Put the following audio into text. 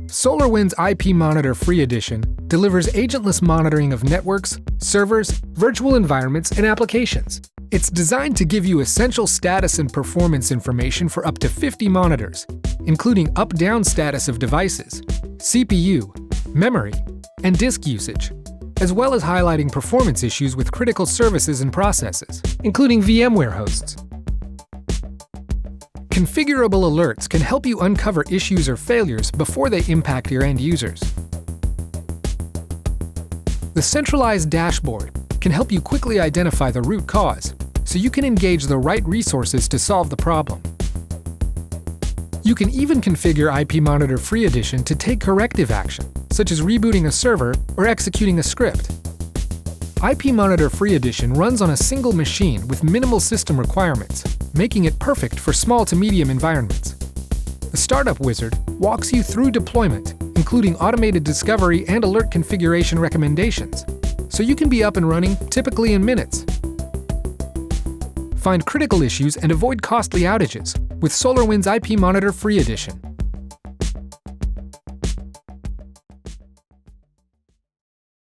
SolarWinds IP Monitor Free Edition delivers agentless monitoring of networks, servers, virtual environments, and applications. It's designed to give you essential status and performance information for up to 50 monitors, including up-down status of devices, CPU, memory, and disk usage, as well as highlighting performance issues with critical services and processes, including VMware hosts. Configurable alerts can help you uncover issues or failures before they impact your end users. The centralized dashboard can help you quickly identify the root cause, so you can engage the right resources to solve the problem. You can even configure IP Monitor Free Edition to take corrective action, such as rebooting a server or executing a script. IP Monitor Free Edition runs on a single machine with minimal system requirements, making it perfect for small to medium environments. The Startup Wizard walks you through deployment, including automated discovery and alert configuration recommendations, so you can be up and running typically in minutes. Find critical issues and avoid costly outages with SolarWinds IP Monitor Free Edition.